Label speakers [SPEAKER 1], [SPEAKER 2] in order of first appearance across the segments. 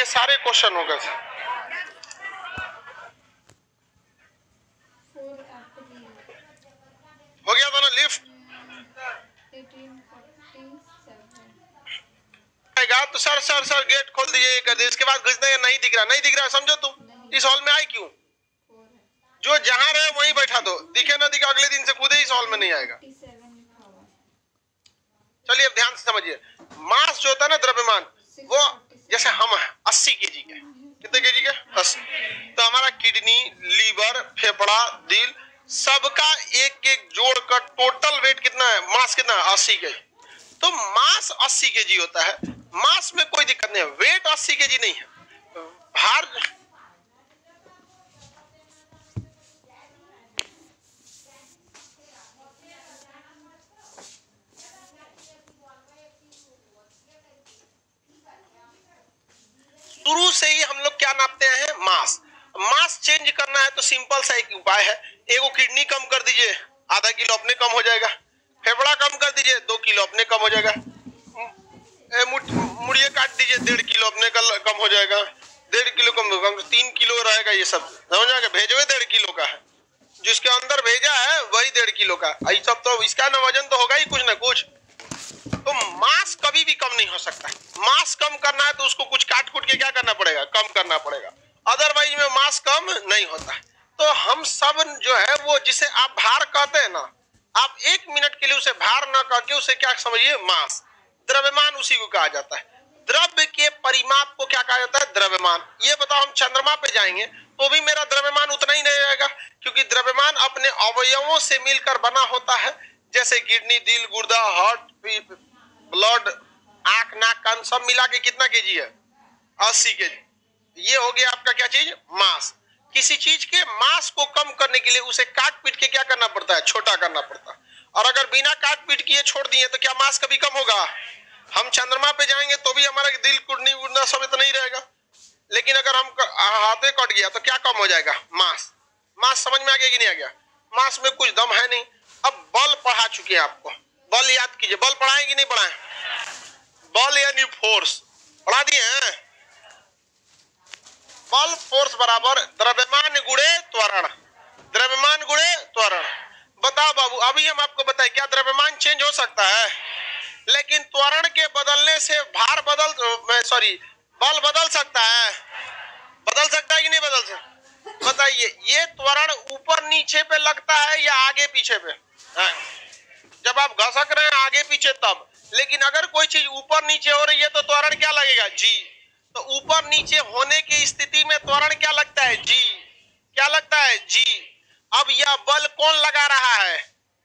[SPEAKER 1] के सारे क्वेश्चन हो गए। हो गया था ना लिफ्ट? तो सर गेट खोल दीजिए कर दे। इसके बाद घुसने नहीं दिख रहा, नहीं दिख रहा समझो तुम इस हॉल में आई क्यों? जो जहां रहे वहीं बैठा दो, दिखे ना दिखे अगले दिन से खुद ही इस हॉल में नहीं आएगा। चलिए अब ध्यान से समझिए, मास जो होता है ना द्रव्यमान, वो जैसे हम 80 केजी के, कितने केजी के? 80। तो हमारा किडनी, लीवर, फेफड़ा, दिल, सबका एक एक जोड़कर टोटल वेट कितना है, मास कितना है? 80 केजी। तो मास 80 केजी होता है, मास में कोई दिक्कत नहीं है, वेट 80 केजी नहीं है। भार शुरू से ही हम लोग क्या नापते हैं? मास। मास चेंज करना है तो सिंपल सा एक उपाय है, एगो किडनी कम कर दीजिए, आधा किलो अपने कम हो जाएगा। फेफड़ा कम कर दीजिए, 2 किलो अपने कम हो जाएगा। मुड़िए काट दीजिए, 1.5 किलो अपने कम हो जाएगा। 1.5 किलो कम 3 किलो रहेगा। ये सब समझ आ गया? भेजवे 1.5 किलो का है, जिसके अंदर भेजा है वही 1.5 किलो का। ये सब तो इसका ना वजन तो होगा ही कुछ ना कुछ। तो मास कभी भी कम नहीं हो सकता। मास कम करना है तो उसको कुछ काट कूट के क्या करना पड़ेगा? कम करना पड़ेगा, अदरवाइज में मास कम नहीं होता है। तो हम सब जो है वो जिसे आप भार कहते हैं ना, आप 1 मिनट के लिए उसे भार ना करके उसे क्या समझिए? मास। द्रव्यमान उसी को कहा जाता है। द्रव्य के परिमाप को क्या कहा जाता है? द्रव्यमान। ये बताओ, हम चंद्रमा पे जाएंगे तो भी मेरा द्रव्यमान उतना ही नहीं रहेगा, क्योंकि द्रव्यमान अपने अवयवों से मिलकर बना होता है, जैसे किडनी, दिल, गुर्दा, हार्ट, ब्लड, आंख, नाक, कान सब मिला के कितना केजी है? 80 केजी। ये हो गया आपका क्या चीज? मास। किसी चीज के मास को कम करने के लिए उसे काट पीट के क्या करना पड़ता है? छोटा करना पड़ता है। और अगर बिना काट पीट किए छोड़ दिए तो क्या मास कभी कम होगा? हम चंद्रमा पे जाएंगे तो भी हमारा दिल, किडनी, गुर्दा सब इतना ही रहेगा, लेकिन अगर हम हाथे कट गया तो क्या कम हो जाएगा? मास। मास समझ में आ गया कि नहीं आ गया? मास में कुछ दम है नहीं। अब बल पढ़ा चुके हैं आपको, बल याद कीजिए। बल पढ़ाए कि नहीं पढ़ाए? बल यानी फोर्स पढ़ा दिए हैं। बल फोर्स बराबर द्रव्यमान गुणे त्वरण, द्रव्यमान गुणे त्वरण। बताओ बाबू, अभी हम आपको बताएं, क्या द्रव्यमान चेंज हो सकता है? लेकिन त्वरण के बदलने से भार बल बदल सकता है? बदल सकता है कि नहीं बदल सकता? बताइए, ये त्वरण ऊपर नीचे पे लगता है या आगे पीछे पे? जब आप घसक रहे हैं आगे पीछे तब। लेकिन अगर कोई चीज ऊपर नीचे हो रही है तो त्वरण क्या लगेगा? जी। तो ऊपर नीचे होने की स्थिति में त्वरण क्या लगता है? जी। क्या लगता है? जी। अब यह बल कौन लगा रहा है?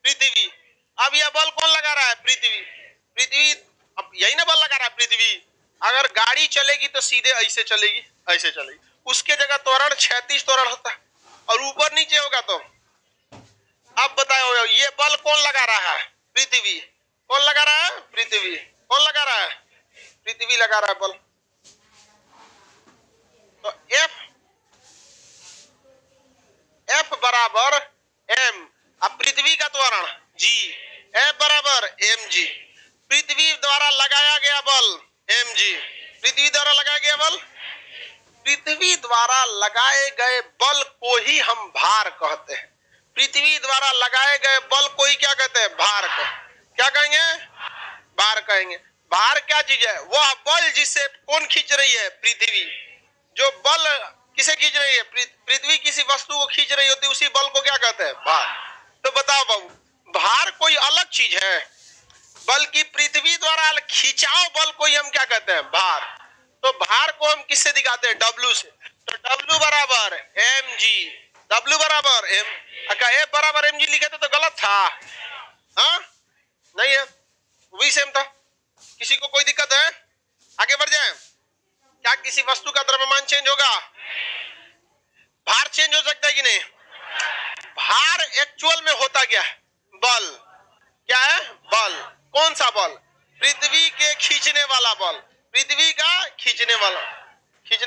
[SPEAKER 1] पृथ्वी। अब यह बल कौन लगा रहा है? पृथ्वी। पृथ्वी, अब यही ना बल लगा रहा है पृथ्वी। अगर गाड़ी चलेगी तो सीधे ऐसे चलेगी, ऐसे चलेगी, उसके जगह त्वरण क्षैतिज त्वरण होता है। और ऊपर नीचे होगा तो अब बताओ, ये बल कौन लगा रहा है? पृथ्वी। कौन लगा रहा है? पृथ्वी। कौन लगा रहा है? पृथ्वी लगा रहा है बल। तो F बराबर m, अब पृथ्वी का त्वरण g, F बराबर mg। पृथ्वी द्वारा लगाया गया बल mg, पृथ्वी द्वारा लगाया गया बल। पृथ्वी द्वारा लगाए गए बल को ही हम भार कहते हैं। पृथ्वी द्वारा लगाए गए बल को ही क्या कहते हैं? भार को क्या कहेंगे? भार कहेंगे। भार क्या चीज है? वह बल जिसे कौन खींच रही है? पृथ्वी। जो बल किसे खींच रही है? पृथ्वी किसी वस्तु को खींच रही होती है, उसी बल को क्या कहते हैं? भार। तो बताओ बाबू, भार कोई अलग चीज है, बल्कि पृथ्वी द्वारा खिंचाव बल को ही हम क्या कहते हैं? भार। तो भार को हम किससे दिखाते हैं? W से। तो W बराबर mg, W बराबर m। अगर F बराबर mg लिखे तो गलत था? हाँ नहीं है, वही सेम था। किसी को कोई दिक्कत है? आगे बढ़ जाए। क्या किसी वस्तु का द्रव्यमान चेंज होगा? भार चेंज हो सकता है कि नहीं? भार एक्चुअल में होता क्या है? बल। क्या है? बल। कौन सा बल? पृथ्वी के खींचने वाला बल, पृथ्वी का खींचने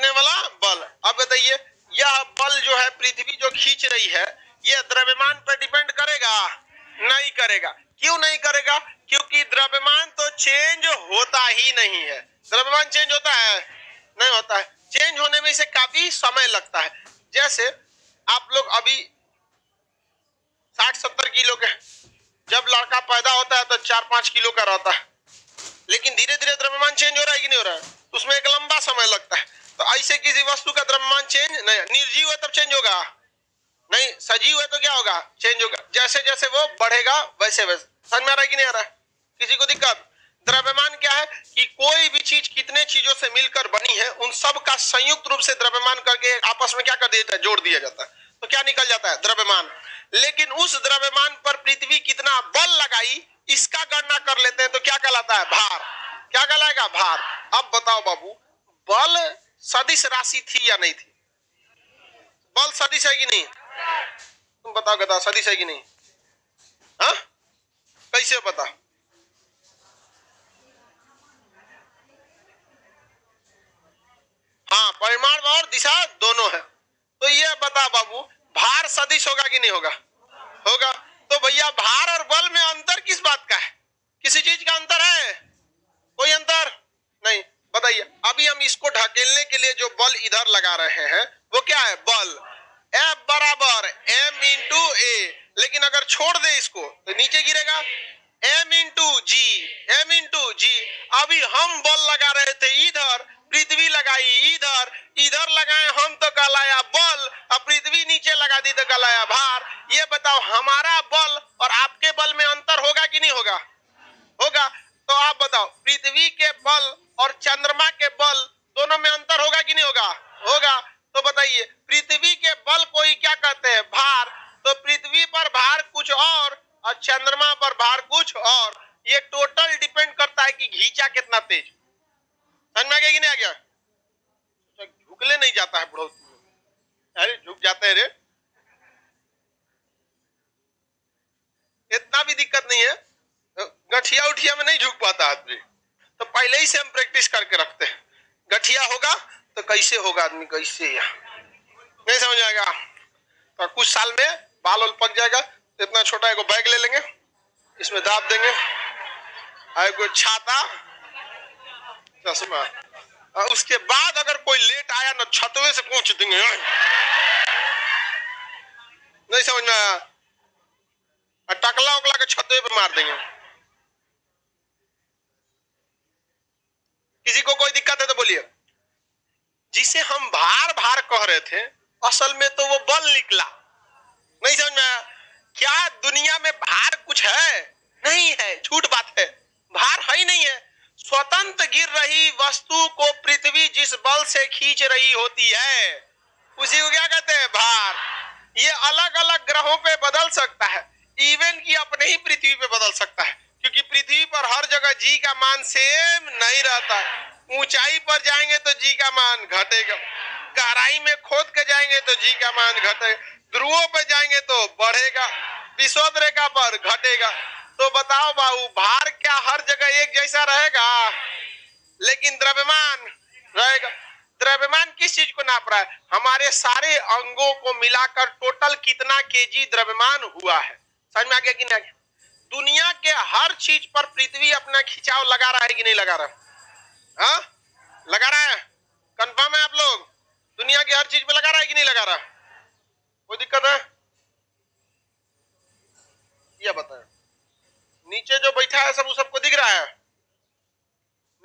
[SPEAKER 1] वाला बल। अब बताइए, यह बल जो है पृथ्वी जो खींच रही है, यह द्रव्यमान पर डिपेंड करेगा? नहीं करेगा। क्यों नहीं करेगा? क्योंकि द्रव्यमान तो चेंज होता ही नहीं है। द्रव्यमान चेंज होता है? नहीं होता है। चेंज होने में इसे काफी समय लगता है। जैसे आप लोग अभी 60-70 किलो के, जब लड़का पैदा होता है तो 4-5 किलो का रहता है, लेकिन धीरे धीरे द्रव्यमान चेंज हो रहा है कि नहीं हो रहा है, उसमें एक लंबा समय लगता है। तो ऐसे किसी वस्तु का द्रव्यमान चेंज नहीं, निर्जीव है तब चेंज होगा नहीं, सजीव है तो क्या होगा, चेंज होगा। जैसे जैसे वो बढ़ेगा वैसे वैसे। समझ में आ रहा है कि नहीं आ रहा है, किसी को दिक्कत? द्रव्यमान क्या है कि कोई भी चीज कितने चीजों से मिलकर बनी है, उन सब का संयुक्त रूप से द्रव्यमान करके आपस में क्या कर दिया जाता है, जोड़ दिया जाता है, तो क्या निकल जाता है, द्रव्यमान। लेकिन उस द्रव्यमान पर पृथ्वी कितना बल लगाई, इसका गणना कर लेते हैं तो क्या कहलाता है, भार। क्या कहलाएगा, भार। अब बताओ बाबू, बल सदिश राशि थी या नहीं थी? बल सदिश है कि नहीं? तुम बताओ गधा, सदिश है कि नहीं? हाँ, कैसे पता? हाँ, परिमाण और दिशा दोनों है। तो ये बता बाबू, भार सदिश होगा कि नहीं होगा? होगा। तो भैया भार और बल में अंतर किस बात का है? किसी चीज का अंतर है? कोई अंतर नहीं। बताइए, अभी हम इसको ढकेलने के लिए जो बल इधर लगा रहे हैं वो क्या है, बल। F बराबर m इंटू ए, लेकिन अगर छोड़ दे इसको तो नीचे गिरेगा, m इंटू जी, m इंटू जी। अभी हम बल लगा रहे थे इधर, पृथ्वी लगाई इधर, इधर लगाए हम तो कहलाया बल, अब पृथ्वी नीचे लगा दी तो कहलाया भार। ये बताओ, हमारा बल और आपके बल में अंतर होगा कि नहीं होगा? होगा। तो आप बताओ, पृथ्वी के बल और चंद्रमा के बल दोनों में अंतर होगा कि नहीं होगा? होगा। तो बताइए, पृथ्वी के बल को ही क्या कहते हैं, भार। तो पृथ्वी पर भार कुछ और चंद्रमा पर भार कुछ और। ये टोटल डिपेंड करता है कि घींचा कितना तेज। समझ में आ गया कि नहीं आ गया? झुकले नहीं जाता है बुढ़ो, अरे झुक जाते हैं रे, इतना भी दिक्कत नहीं है, गठिया उठिया में नहीं झुक पाता आदमी। तो पहले ही से हम प्रैक्टिस करके रखते हैं, गठिया होगा तो कैसे होगा आदमी, कैसे या नहीं समझ आएगा। तो कुछ साल में बाल वाल पक जाएगा, तो इतना छोटा एक बैग ले लेंगे, इसमें दाब देंगे, एक छाता, चश्मा, और उसके बाद अगर कोई लेट आया ना, छतवे से पहुंच देंगे। नहीं समझ में आया? टकला उकला के छतवे पे मार देंगे। किसी को कोई दिक्कत है तो बोलिए। जिसे हम भार भार कह रहे थे, असल में तो वो बल निकला। नहीं समझ में आया? क्या दुनिया में भार कुछ है? नहीं है, झूठ बात है, भार है ही नहीं है। स्वतंत्र गिर रही वस्तु को पृथ्वी जिस बल से खींच रही होती है, उसी को क्या कहते हैं, भार। ये अलग अलग ग्रहों पे बदल सकता है, इवन कि अपने ही पृथ्वी पे बदल सकता है, क्योंकि पृथ्वी पर हर जगह जी का मान सेम नहीं रहता है। ऊंचाई पर जाएंगे तो जी का मान घटेगा, गहराई में खोद के जाएंगे तो जी का मान घटेगा, ध्रुवों पे जाएंगे तो बढ़ेगा, विषुवत रेखा पर घटेगा। तो बताओ बाबू, भार क्या हर जगह एक जैसा रहेगा? लेकिन द्रव्यमान रहेगा। द्रव्यमान किस चीज को नाप रहा है? हमारे सारे अंगों को मिलाकर टोटल कितना केजी द्रव्यमान हुआ है। समझ में आ गया कि नहीं आ गया? दुनिया के हर चीज पर पृथ्वी अपना खिंचाव लगा रहा है कि नहीं लगा रहा? हाँ, लगा रहा है। कंफर्म है आप लोग? दुनिया की हर चीज पे लगा रहा है कि नहीं लगा रहा? कोई दिक्कत है? ये बताएं, नीचे जो बैठा है सब, वो सबको दिख रहा है?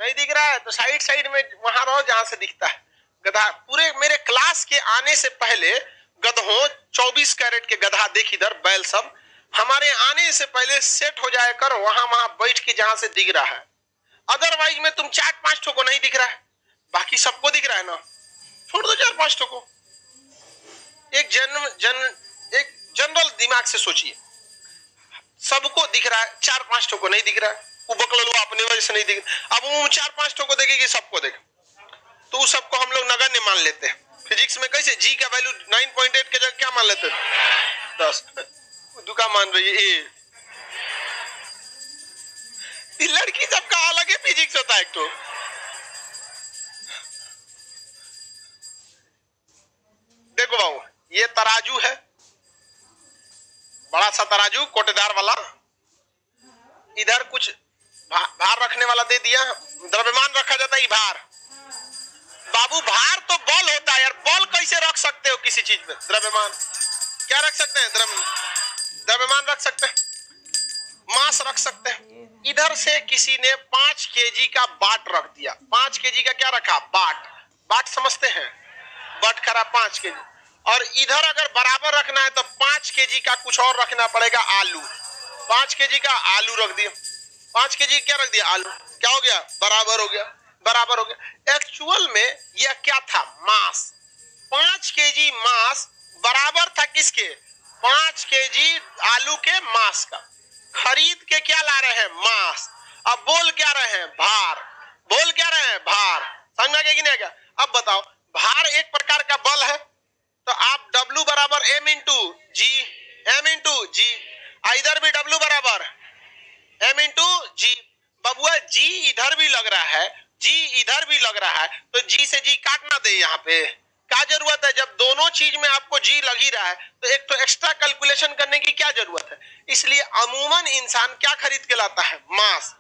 [SPEAKER 1] नहीं दिख रहा है तो साइड साइड में वहां रहो जहां से दिखता है। गधा, पूरे मेरे क्लास के आने से पहले गधों, 24 कैरेट के गधा देख, इधर बैल सब हमारे आने से पहले सेट हो जाए करो वहां वहां बैठ के जहां से दिख रहा है। अदरवाइज में तुम 4-5 ठो को नहीं दिख रहा है, बाकी सबको दिख रहा है ना, छोड़ दो 4-5 ठो को। एक जनरल दिमाग से सोचिए, सबको दिख रहा है, 4-5 ठो को नहीं दिख रहा है, वो बकलवा अपने वजह से नहीं दिख। अब वो 4-5 ठो को देखेगी, सबको देख, तो उस सबको हम लोग नगण्य मान लेते हैं। फिजिक्स में कैसे जी का वैल्यू 9.8 के जगह क्या मान लेते हैं, 10। दुका मान रही है ए। लड़की सबका अलग ही फिजिक्स होता है। एक तो देखो बाबू, ये तराजू है, बड़ा सा तराजू कोटेदार वाला, इधर कुछ भार रखने वाला दे दिया, द्रव्यमान रखा जाता है भार। बाबू भार तो चीज पे? द्रव्यमान। क्या रख सकते हैं? द्रव्यमान रख सकते हैं, मास रख सकते हैं। इधर से किसी ने 5 केजी का बाट रख दिया। 5 केजी का क्या रखा? बाट। बाट समझते हैं? बटखरा 5 केजी। और इधर अगर बराबर रखना है तो 5 केजी का कुछ और रखना पड़ेगा, आलू। 5 केजी का आलू रख दिया। 5 केजी क्या रख दिया? आलू। क्या हो गया? बराबर हो गया। बराबर हो गया। एक्चुअल में यह क्या था? मास। 5 केजी मास बराबर था किसके? 5 केजी आलू के मास का। खरीद के क्या ला रहे हैं? मास। अब बोल क्या रहे हैं? भार। बोल क्या रहे हैं? भार। समझ में आ गया कि नहीं आ गया? अब बताओ, भार एक प्रकार का बल है, तो आप W बराबर M इंटू जी, M इंटू जी, इधर भी W बराबर M इंटू जी। बबुआ जी इधर भी लग रहा है, जी इधर भी लग रहा है, तो जी से जी काटना दे। यहाँ पे क्या जरूरत है? जब दोनों चीज में आपको जी लग ही रहा है तो एक तो एक्स्ट्रा कैलकुलेशन करने की क्या जरूरत है? इसलिए अमूमन इंसान क्या खरीद के लाता है? मास।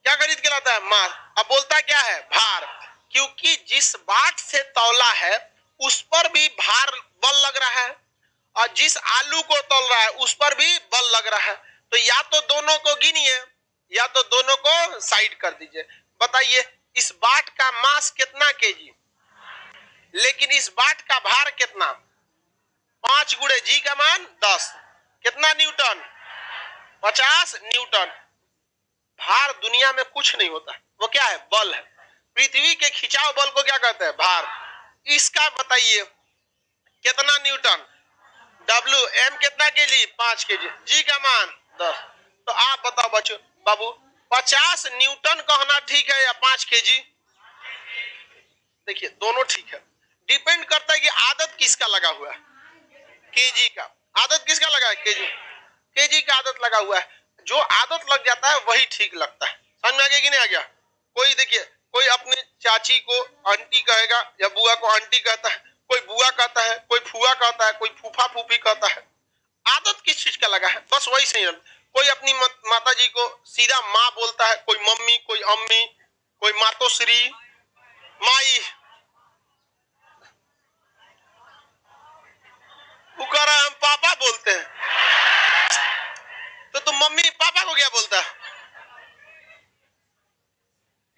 [SPEAKER 1] क्या खरीद के लाता है? मास। अब बोलता क्या है? भार। क्योंकि जिस बाट से तौला है उस पर भी भार बल लग रहा है, और जिस आलू को तौल रहा है उस पर भी बल लग रहा है। तो या तो दोनों को गिनिए या तो दोनों को साइड कर दीजिए। बताइए, इस बाट का मास कितना केजी, लेकिन इस बाट का भार कितना? 5 गुणे जी का मान 10। कितना न्यूटन? 50 न्यूटन। भार दुनिया में कुछ नहीं होता, वो क्या है? बल है। पृथ्वी के खिंचाव बल को क्या कहते हैं? भार। इसका बताइए कितना न्यूटन? W। M कितना केजी? 5 केजी। जी का मान 10। तो आप बताओ बच्चों, बाबू 50 न्यूटन कहना ठीक है या 5 केजी? देखिए दोनों ठीक है, डिपेंड करता है कि आदत किसका लगा हुआ है। केजी का आदत किसका लगा है? केजी। केजी का आदत लगा हुआ है। जो आदत लग जाता है वही ठीक लगता है। समझ में आ गया कि नहीं आ गया? कोई देखिए, कोई अपने चाची को आंटी कहेगा या बुआ को आंटी कहता है, कोई बुआ कहता है, कोई फुआ कहता है, कोई फूफा फूफी कहता है। आदत किस चीज का लगा है? बस वही सही है। कोई अपनी माता जी को सीधा माँ बोलता है, कोई मम्मी, कोई अम्मी, कोई मातोश्री, माई। वो कह रहा है हम पापा बोलते हैं, तो तुम मम्मी पापा को क्या बोलता है?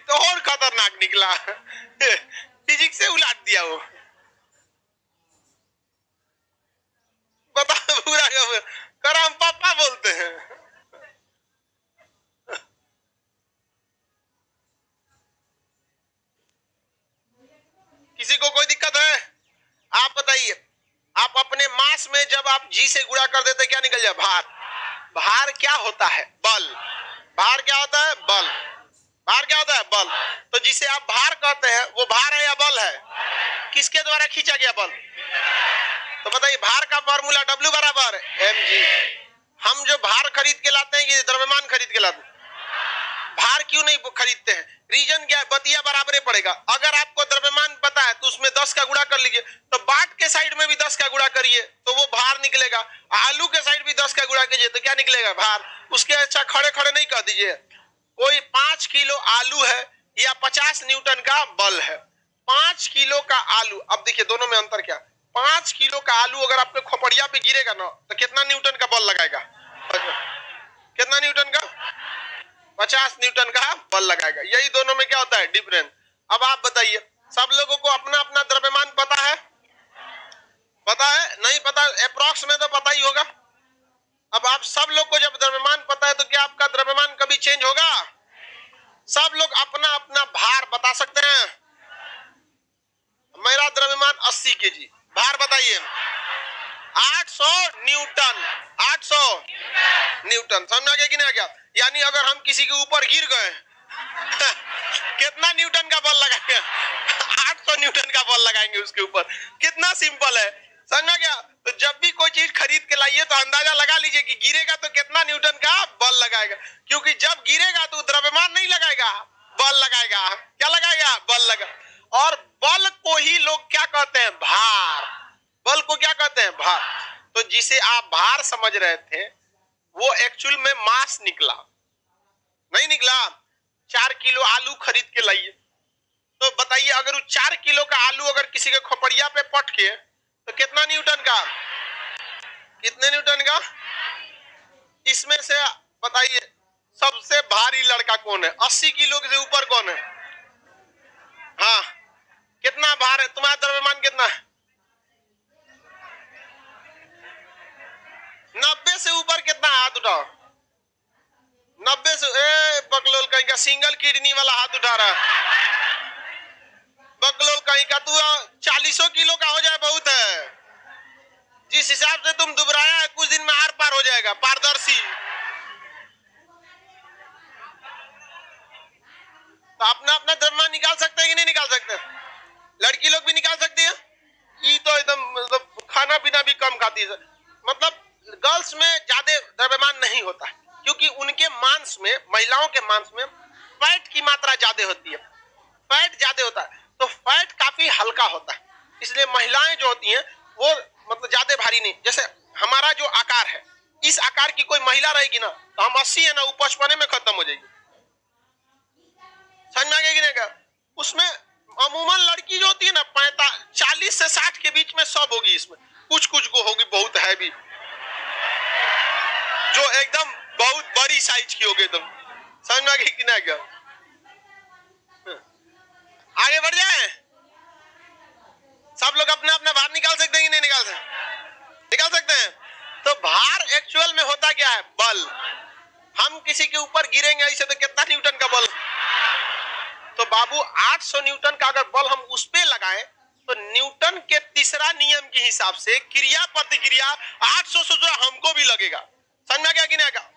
[SPEAKER 1] तो और खतरनाक निकला। फिजिक्स से उलाट दिया वो। बता पूरा कह रहा हम पापा बोलते हैं। किसी को कोई दिक्कत है? आप बताइए, आप अपने मास में जब आप जी से गुणा कर देते क्या निकल जाए? भार। भार क्या होता है? बल। भार क्या होता है? बल। भार क्या होता है? बल। तो जिसे आप भार कहते हैं वो भार है या बल है? किसके द्वारा खींचा गया बल? तो बताइए, भार का फॉर्मूला W बराबर mg। हम जो भार खरीद के लाते हैं कि द्रव्यमान खरीद के लाते हैं? भार क्यों नहीं खरीदते हैं? रीजन क्या है? बतिया बराबर पड़ेगा। अगर आपको द्रव्यमान पता है तो उसमें 10 का गुणा कर लीजिए, तो बाट के साइड में भी 10 का गुणा करिए तो वो भार निकलेगा। आलू के साइड भी 10 का गुणा कीजिए तो क्या निकलेगा? भार। उसके अच्छा खड़े खड़े नहीं कह दीजिए। कोई 5 किलो आलू है या 50 न्यूटन का बल है। 5 किलो का आलू, अब देखिए दोनों में अंतर क्या? 5 किलो का आलू अगर आपके खोपड़िया पे गिरेगा ना तो कितना न्यूटन का बल लगाएगा? कितना न्यूटन का? 50 न्यूटन का बल लगाएगा। यही दोनों में क्या होता है? डिफरेंस। अब आप बताइए, सब लोगों को अपना अपना द्रव्यमान पता है? पता है? नहीं पता? अप्रॉक्स में तो पता ही होगा। अब आप सब लोग को जब द्रव्यमान पता है तो क्या आपका द्रव्यमान कभी चेंज होगा? सब लोग अपना अपना भार बता सकते हैं। मेरा द्रव्यमान 80 केजी, भार बताइए? 800 न्यूटन। 800 न्यूटन। समझ आ गया कि नहीं आ गया? यानी अगर हम किसी के ऊपर गिर गए कितना न्यूटन का बल लगाएंगे? 800 न्यूटन का बल लगाएंगे उसके ऊपर। कितना सिंपल है। समझ में गया? तो जब भी कोई चीज खरीद के लाइए तो अंदाजा लगा लीजिए कि गिरेगा तो कितना न्यूटन का बल लगाएगा, क्योंकि जब गिरेगा तो द्रव्यमान नहीं लगाएगा, बल लगाएगा। क्या लगाएगा? बल लगा। और बल को ही लोग क्या कहते हैं? भार। बल को क्या कहते हैं? भार। तो जिसे आप भार समझ रहे थे वो एक्चुअल में मास निकला, नहीं निकला। 4 किलो आलू खरीद के लाइए तो बताइए, अगर वो 4 किलो का आलू अगर किसी के खोपड़िया पे पट के तो कितना न्यूटन का, कितने न्यूटन का? इसमें से बताइए सबसे भारी लड़का कौन है? 80 किलो से ऊपर कौन है? हाँ, कितना भार है तुम्हारा? द्रव्यमान कितना है? 90 से ऊपर कितना? हाथ उठाओ। 90 से, ए बकलोल कहीं का सिंगल किडनी वाला हाथ उठा रहा है। बकलोल कहीं का, तू 40 किलो का हो जाए बहुत है। जिस हिसाब से तुम दुबराया है कुछ दिन में आर पार हो जाएगा, पारदर्शी। तो अपना अपना द्रव्यमान निकाल सकते हैं कि नहीं निकाल सकते? लड़की लोग भी निकाल सकती है। ये तो एकदम मतलब खाना पीना भी कम खाती है, मतलब गर्ल्स में ज्यादा द्रव्यमान नहीं होता है क्योंकि उनके मांस में, महिलाओं के मांस में फैट की मात्रा ज्यादा होती है, फैट ज्यादा होता है, तो फैट काफी हल्का होता है, इसलिए महिलाएं जो होती हैं वो मतलब ज्यादा भारी नहीं। जैसे हमारा जो आकार है, इस आकार की कोई महिला रहेगी ना तो हम 80 है ना, वो 55 में खत्म हो जाएगी। समझ में आ गया कि नहीं? क्या उसमें अमूमन लड़की जो होती है ना 40 से 60 के बीच में सब होगी, इसमें कुछ कुछ को होगी बहुत हैवी, जो एकदम बहुत बड़ी साइज की होगी एकदम। समझ में आ गई कि नहीं? क्या आगे बढ़ जाए? सब लोग अपना अपना भार निकाल सकते हैं कि नहीं निकाल सकते? निकाल सकते हैं। तो भार एक्चुअल में होता क्या है? बल। हम किसी के ऊपर गिरेंगे ऐसे तो कितना न्यूटन का बल? तो बाबू 800 न्यूटन का अगर बल हम उस पे लगाएं तो न्यूटन के तीसरा नियम के हिसाब से क्रिया प्रतिक्रिया 800 से जो हमको भी लगेगा। समझ में गया कि नहीं? आगा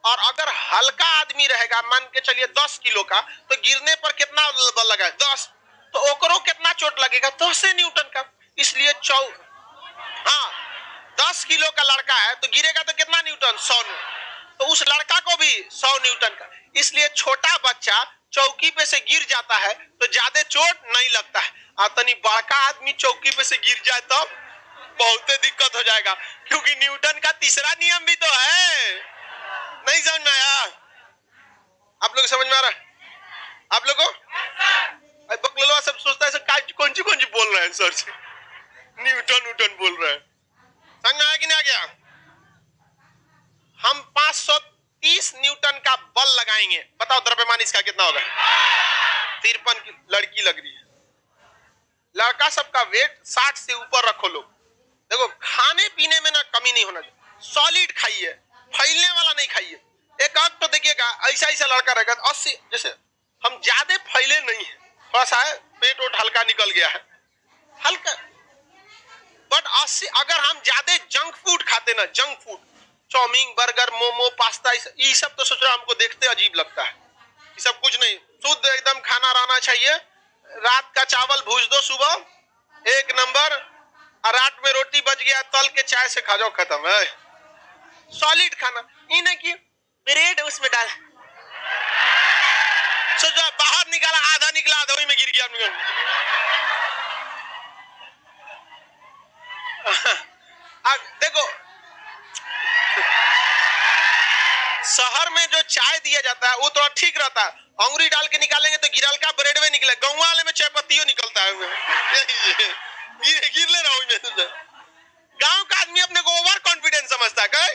[SPEAKER 1] और अगर हल्का आदमी रहेगा, मान के चलिए 10 किलो का, तो गिरने पर कितना बल लगा? 10। तो ओकरो कितना चोट लगेगा? 10 न्यूटन का। इसलिए 10 किलो का लड़का है तो गिरेगा तो कितना न्यूटन? 100। तो उस लड़का को भी 100 न्यूटन का। इसलिए छोटा बच्चा चौकी पे से गिर जाता है तो ज्यादा चोट नहीं लगता है, और तनी बड़का आदमी चौकी पे से गिर जाए तो बहुत दिक्कत हो जाएगा, क्योंकि न्यूटन का तीसरा नियम भी तो है। नहीं समझ में आया? आप लोग समझ में आ रहा है? आप लोगों बकलोलवा सब सोचता है कौन सी बोल रहे हैं सर से, न्यूटन बोल रहे हैं। समझ में आया कि नहीं आ गया? हम 530 न्यूटन का बल लगाएंगे, बताओ द्रव्यमान इसका कितना होगा? 53 की लड़की लग रही है, लड़का सबका वेट 60 से ऊपर रखो लोग। देखो खाने पीने में ना कमी नहीं होना चाहिए, सॉलिड खाइए, फैलने वाला नहीं खाइए। एक आग तो देखिएगा ऐसा ऐसा लड़का रहेगा 80, जैसे हम ज्यादा फैले नहीं है, थोड़ा सा है पेट वोट हल्का निकल गया है, हल्का, बट 80 अगर हम ज्यादा जंक फूड खाते ना, junk food chow mein burger momo pasta ये सब तो सोच रहा हमको देखते अजीब लगता है, ये सब कुछ नहीं, शुद्ध एकदम खाना रहना चाहिए। रात का चावल भूज दो, सुबह एक नंबर, और रात में रोटी बच गया तल के चाय से खा जाओ, खत्म है। सॉलिड खाना, ये नहीं कि ब्रेड उसमें डाल, सोचो बाहर निकाला आधा निकला आधा वही में गिर गया। देखो शहर में जो चाय दिया जाता है वो तो ठीक रहता है, अंगुरी डाल के निकालेंगे तो गिरल का ब्रेड में निकले, गाँव वाले में चाय पत्तियों निकलता है, गिर ले रहा हूँ। गांव का आदमी अपने को ओवर कॉन्फिडेंस समझता है, कहे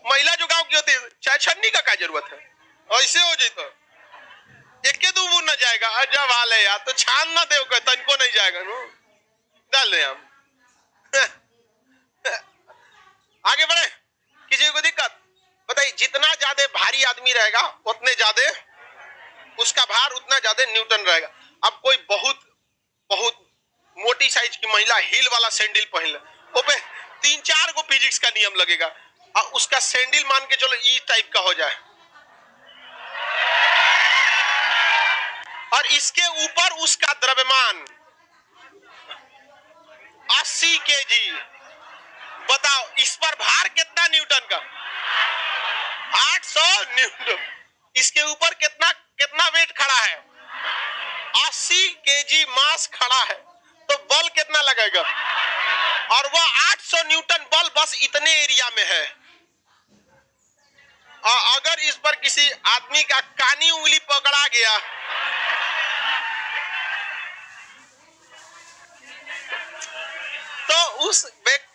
[SPEAKER 1] महिला जो गांव की होती है चाय छन्नी का क्या जरूरत है, ऐसे हो जाए तो एक दो न जाएगा, जब हाल है यार तो छान ना दे, तनको नहीं जाएगा नो डाल दे हम। आगे बढ़े, किसी को दिक्कत? बताइए जितना ज्यादा भारी आदमी रहेगा उतने ज्यादा उसका भार, उतना ज्यादा न्यूटन रहेगा। अब कोई बहुत बहुत मोटी साइज की महिला हील वाला सैंडल पहन ले, वो पे 3-4 को फिजिक्स का नियम लगेगा, और उसका सैंडल मान के चलो ई टाइप का हो जाए, और इसके ऊपर उसका द्रव्यमान 80 केजी, बताओ इस पर भार कितना न्यूटन का? 800 न्यूटन। इसके ऊपर कितना कितना वेट खड़ा है? 80 केजी मास खड़ा है, तो बल कितना लगेगा? और वह 800 न्यूटन बल बस इतने एरिया में है, और अगर इस पर किसी आदमी का कानी उंगली पकड़ा गया तो उस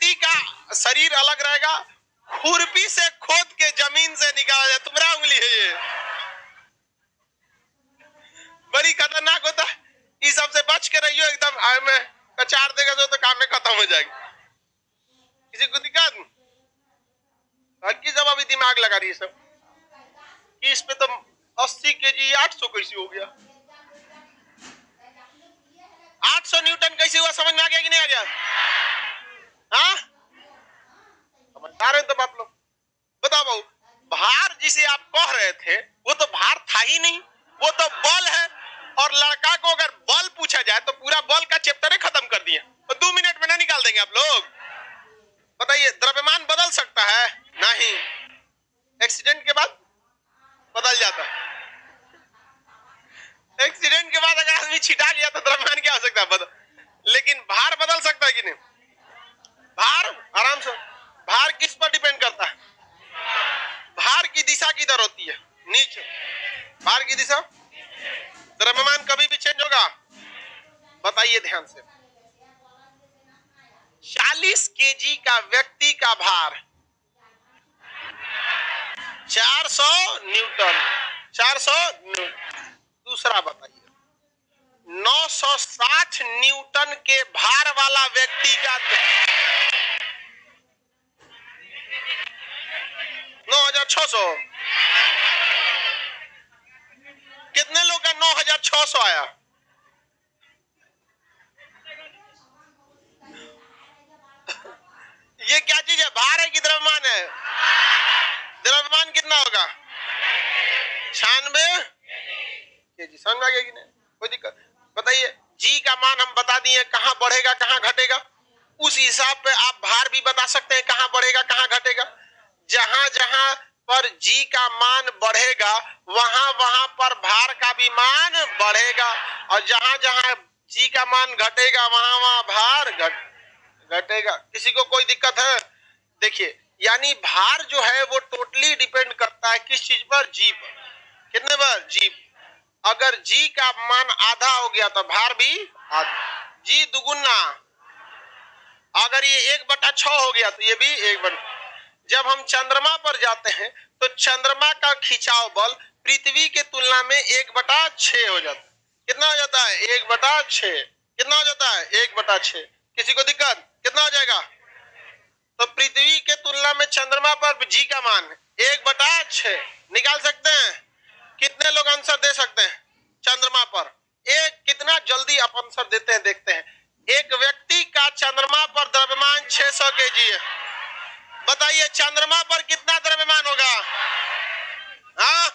[SPEAKER 1] व्यक्ति का शरीर अलग रहेगा, खुरपी से खोद के जमीन से निकाला जाए। तुम्हारा उंगली है ये, बड़ी खतरनाक होता है। इस सब से बच के रहियो, एकदम आय में कचार देगा तो काम में खत्म हो जाएगी। किसी को दिक्कत हल्की जब अभी दिमाग लगा रही है सब कि इस पे तो 80 केजी 800 कैसे हो गया, 800 न्यूटन कैसे हुआ, समझ में आ गया कि नहीं आ गया? हाँ, समझदार है तब आप लोग। बताओ भाऊ, भार जिसे आप कह रहे थे वो तो भार था ही नहीं, वो तो बल है। और लड़का को अगर बल पूछा जाए तो पूरा बल का चैप्टर ही खत्म कर दिया, तो 2 मिनट में ना निकाल देंगे आप लोग। बताइए, द्रव्यमान बदल सकता है? नहीं, एक्सीडेंट के बाद बदल जाता है। एक्सीडेंट के बाद अगर आदमी छिटा गया तो द्रव्यमान क्या हो सकता है? बदल। लेकिन भार बदल सकता है कि नहीं? भार आराम से। भार किस पर डिपेंड करता है? भार की दिशा किधर होती है? नीचे। भार की दिशा। द्रव्यमान कभी भी चेंज होगा? बताइए ध्यान से। 40 केजी का व्यक्ति का भार 400 न्यूटन। 400 न्यूटन। दूसरा बताइए, 960 न्यूटन के भार वाला व्यक्ति का 9600। कितने लोग का 9600 आया? ये क्या चीज है? भार है कि द्रव्यमान है? द्रव्यमान कितना होगा? 96 केजी। समझ में आ गया कि नहीं? कोई दिक्कत? बताइए, जी का मान हम बता दिए, कहां बढ़ेगा कहां घटेगा। उस हिसाब पे आप भार भी बता सकते हैं, कहां बढ़ेगा कहां घटेगा। जहां जहां पर जी का मान बढ़ेगा वहां वहां पर भार का भी मान बढ़ेगा, और जहां जहां जी का मान घटेगा वहां वहां भार घटेगा। किसी को कोई दिक्कत है? देखिए, यानी भार जो है वो टोटली डिपेंड करता है किस चीज पर? जी पर। कितने पर? जी। अगर जी का मान आधा हो गया तो भार भी आधा। जी दुगुना। अगर ये 1/6 हो गया तो ये भी 1/6। जब हम चंद्रमा पर जाते हैं तो चंद्रमा का खिंचाव बल पृथ्वी के तुलना में 1/6 हो जाता है। कितना हो जाता है? 1/6। कितना हो जाता है? 1/6। किसी को दिक्कत? कितना हो जाएगा? तो पृथ्वी के तुलना में चंद्रमा पर जी का मान 1/6 निकाल सकते हैं। कितने लोग आंसर दे सकते हैं? चंद्रमा पर एक कितना जल्दी आप आंसर देते हैं देखते हैं। एक व्यक्ति का चंद्रमा पर द्रव्यमान 600 केजी है। बताइए चंद्रमा पर कितना द्रव्यमान होगा? हाँ,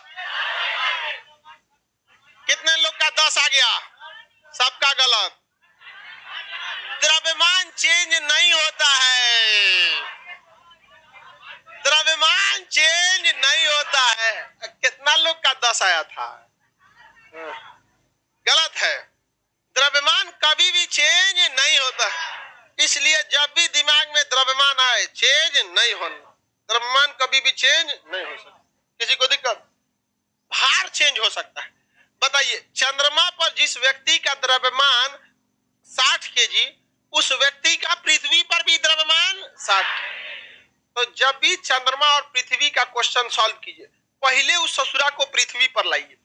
[SPEAKER 1] कितने लोग का 10 आ गया? सबका गलत। द्रव्यमान चेंज नहीं होता है, द्रव्यमान चेंज नहीं होता है। कितना लोग का 10 आया था? गलत है। द्रव्यमान कभी भी चेंज नहीं होता, इसलिए जब भी दिमाग में द्रव्यमान आए चेंज नहीं होना। द्रव्यमान कभी भी चेंज नहीं हो सकता। किसी को दिक्कत? भार चेंज हो सकता है। बताइए, चंद्रमा पर जिस व्यक्ति का द्रव्यमान 60 केजी, उस व्यक्ति का पृथ्वी पर भी द्रव्यमान 60। तो जब भी चंद्रमा और पृथ्वी का क्वेश्चन सॉल्व कीजिए, पहले उस ससुरा को पृथ्वी पर लाइए।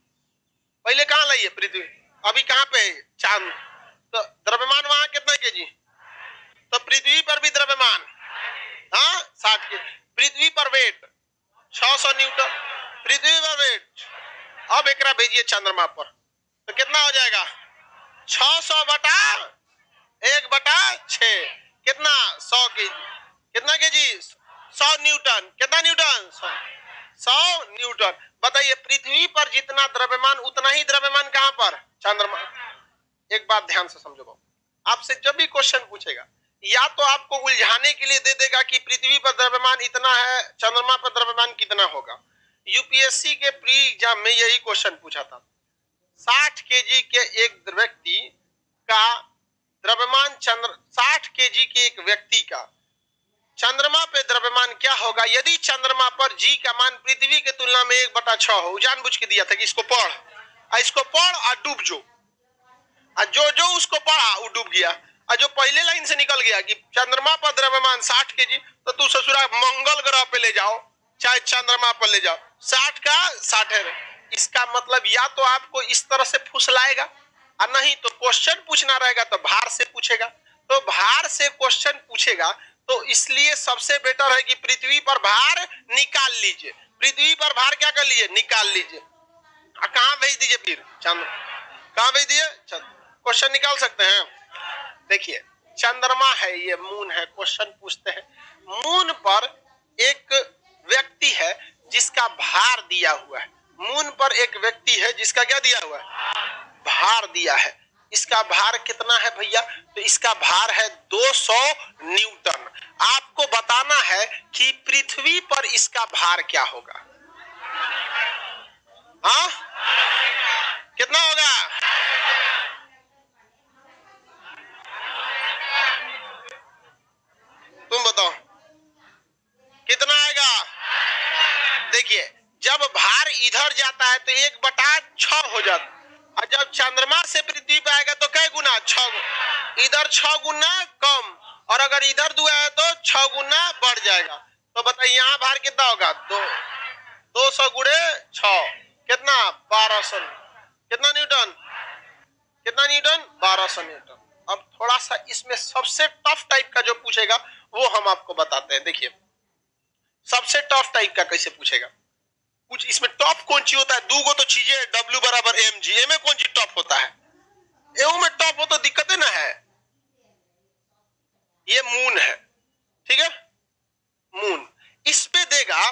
[SPEAKER 1] पहले कहां लाइए? पृथ्वी। अभी कहां पे है? चांद। तो द्रव्यमान वहां कितना केजी? तो पृथ्वी पर भी द्रव्यमान 60 केजी। पृथ्वी पर वेट 600 न्यूटन। पृथ्वी पर वेट। अब एकरा भेजिए चंद्रमा पर, तो कितना हो जाएगा? 600 बटा 1/6। कितना? 100 केजी। कितना केजी? 100 न्यूटन। कितना न्यूटन? 100 न्यूटन। बताइए, पृथ्वी पर जितना द्रव्यमान उतना ही द्रव्यमान कहां पर? चंद्रमा। एक बात ध्यान से समझो बाबू, आपसे जब भी क्वेश्चन पूछेगा या तो आपको उलझाने के लिए दे देगा कि पृथ्वी पर द्रव्यमान इतना है, चंद्रमा पर द्रव्यमान कितना होगा। यूपीएससी के प्री एग्जाम में यही क्वेश्चन पूछा था। 60 केजी के एक व्यक्ति का द्रव्यमान 60 केजी के एक व्यक्ति का चंद्रमा पे द्रव्यमान क्या होगा यदि चंद्रमा पर जी का मान पृथ्वी के तुलना में 1/6 हो। जानबूझ के दिया था कि इसको पढ़ और डूब जो, और जो उसको पढ़ा वो डूब गया। और जो पहले लाइन से निकल गया कि चंद्रमा पर द्रव्यमान 60 केजी, तो तू ससुरा मंगल ग्रह पे ले जाओ चाहे चंद्रमा पर ले जाओ, 60 का 60 है। इसका मतलब या तो आपको इस तरह से फुसलाएगा और नहीं तो क्वेश्चन पूछना रहेगा तो भार से पूछेगा। तो भार से क्वेश्चन पूछेगा तो इसलिए सबसे बेटर है कि पृथ्वी पर भार निकाल लीजिए। पृथ्वी पर भार क्या कर लीजिए, निकाल लीजिए। कहां भेज दीजिए, फिर चंद्र कहां भेज दिए, क्वेश्चन निकाल सकते हैं। देखिए चंद्रमा है, ये मून है, क्वेश्चन पूछते हैं। मून पर एक व्यक्ति है जिसका भार दिया हुआ है। मून पर एक व्यक्ति है जिसका क्या दिया हुआ है, भार दिया है। इसका भार कितना है भैया, तो इसका भार है 200 न्यूटन। आपको बताना है कि पृथ्वी पर इसका भार क्या होगा। हाँ कितना होगा, तुम बताओ कितना आएगा। देखिए जब भार इधर जाता है तो 1/6 हो जाता, और जब चंद्रमा से पृथ्वी पे आएगा तो कै गुना, 6 गुना। इधर 6 गुना कम, और अगर इधर दुआ है तो 6 गुना बढ़ जाएगा। तो बताइए यहाँ भार कितना होगा, 200 गुणे 6 कितना, 1200। कितना न्यूटन, कितना न्यूटन, 1200 न्यूटन। अब थोड़ा सा इसमें सबसे टफ टाइप का जो पूछेगा वो हम आपको बताते हैं। देखिए सबसे टफ टाइप का कैसे पूछेगा, कुछ इसमें टॉप कौन चीज होता है, दो तो चीजें W बराबर mg, ए में कौन चीज टॉप होता है, एऊ में टॉप हो तो दिक्कत है ना है। ये मून है, ठीक है, मून। इस पे देगा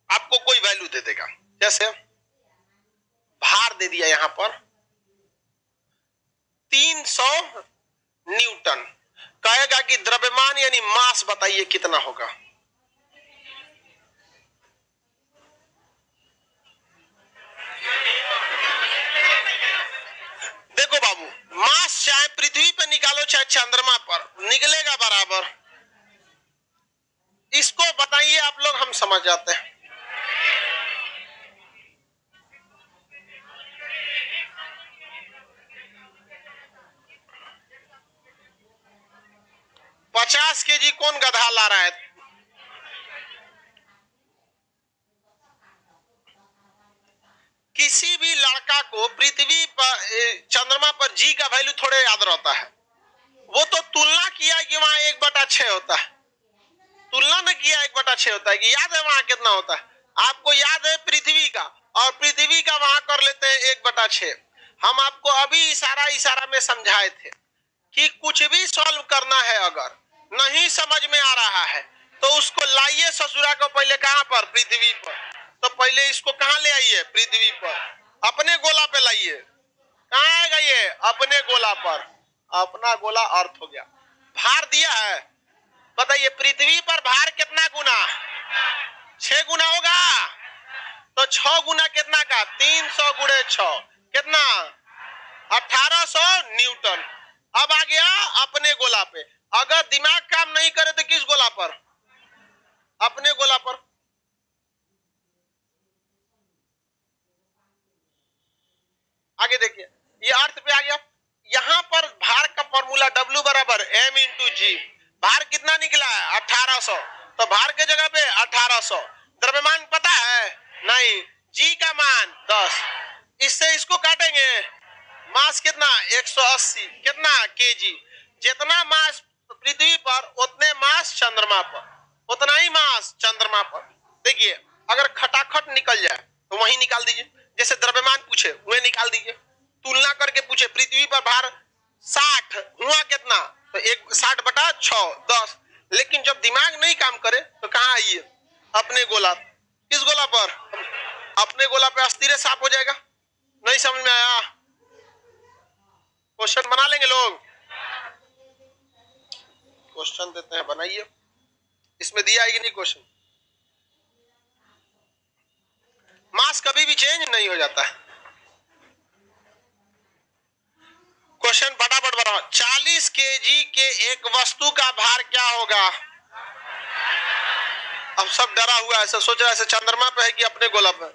[SPEAKER 1] आपको कोई वैल्यू दे देगा, जैसे भार दे दिया यहां पर 300 न्यूटन, कहेगा कि द्रव्यमान यानी मास बताइए कितना होगा। देखो बाबू, मास चाहे पृथ्वी पर निकालो चाहे चंद्रमा पर, निकलेगा बराबर। इसको बताइए आप लोग, हम समझ जाते हैं। पचास केजी कौन गधा ला रहा है, किसी भी लड़का को पृथ्वी पर चंद्रमा पर जी का वैल्यू थोड़े याद रहता है। वो तो तुलना किया कि वहां 1/6 होता है, तुलना न किया 1/6 होता है कि याद है वहां कितना होता है। आपको याद है पृथ्वी का, और पृथ्वी का वहां कर लेते हैं 1/6। हम आपको अभी इशारा इशारा में समझाए थे कि कुछ भी सॉल्व करना है, अगर नहीं समझ में आ रहा है तो उसको लाइए ससुरा को पहले कहां पर, पृथ्वी पर। तो पहले इसको कहां ले आइए, पृथ्वी पर, अपने गोला पे लाइए। कहां आएगा ये, अपने गोला पर। अपना गोला अर्थ हो गया, भार दिया है। बताइए पृथ्वी पर भार कितना गुना, 6 गुना होगा। तो 6 गुना कितना का, 300 गुणे 6 कितना, 1800 न्यूटन। अब आ गया अपने गोला पे। अगर दिमाग काम नहीं करे तो किस गोला पर, अपने गोला पर। आगे देखिए ये अर्थ पे आ गया। यहां पर भार का फॉर्मूला W बराबर m इंटू जी। भार कितना निकला है, 1800, तो भार के जगह पे 1800। द्रव्यमान पता है नहीं, जी का मान 10। इससे इसको काटेंगे, मास कितना, 180 कितना केजी। जितना मास पृथ्वी पर उतने मास चंद्रमा पर, उतना ही मास चंद्रमा पर। देखिए अगर खटाखट निकल जाए तो वही निकाल दीजिए। जैसे द्रव्यमान पूछे वह निकाल दीजिए, तुलना करके पूछे पृथ्वी पर भार 60 हुआ कितना, तो 60/6 10। लेकिन जब दिमाग नहीं काम करे तो कहां आइए, अपने गोला। किस गोला पर, अपने गोला पे अस्थिर साफ हो जाएगा। नहीं समझ में आया, क्वेश्चन बना लेंगे लोग, क्वेश्चन देते हैं बनाइए। इसमें दिया है कि नहीं क्वेश्चन, मास कभी भी चेंज नहीं हो जाता है। क्वेश्चन फटाफट बनाओ। 40 केजी के एक वस्तु का भार क्या होगा। अब सब डरा हुआ है, सोच रहा है चंद्रमा पे है कि अपने गोला पे,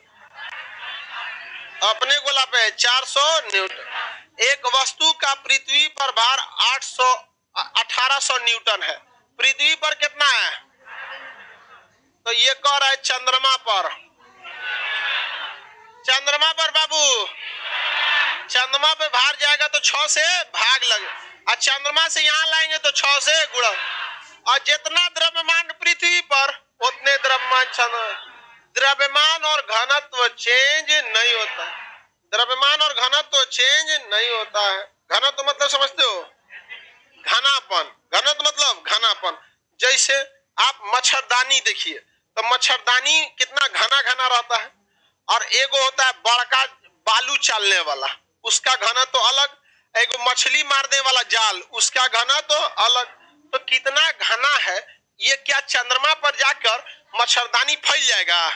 [SPEAKER 1] अपने गोला पे है 400 न्यूटन। एक वस्तु का पृथ्वी पर भार 1800 न्यूटन है। पृथ्वी पर कितना है? तो ये कह रहा है चंद्रमा पर। चंद्रमा पर बाबू, चंद्रमा पे भार जाएगा तो 6 से भाग लगे, और चंद्रमा से यहाँ लाएंगे तो 6 से गुणा, और जितना द्रव्यमान पृथ्वी पर उतने द्रव्यमान चंद्रमा। द्रव्यमान और घनत्व चेंज नहीं होता है। द्रव्यमान और घनत्व चेंज नहीं होता है। घनत्व मतलब समझते हो? घनापन। घनत्व मतलब घनापन। जैसे आप मच्छरदानी देखिए, तो मच्छरदानी कितना घना घना रहता है, और एगो होता है बड़का बालू चालने वाला, उसका घनत्व तो अलग, एगो मछली मारने वाला जाल, उसका घनत्व तो अलग। तो कितना घना है ये, क्या चंद्रमा पर जाकर मच्छरदानी फैल जाएगा?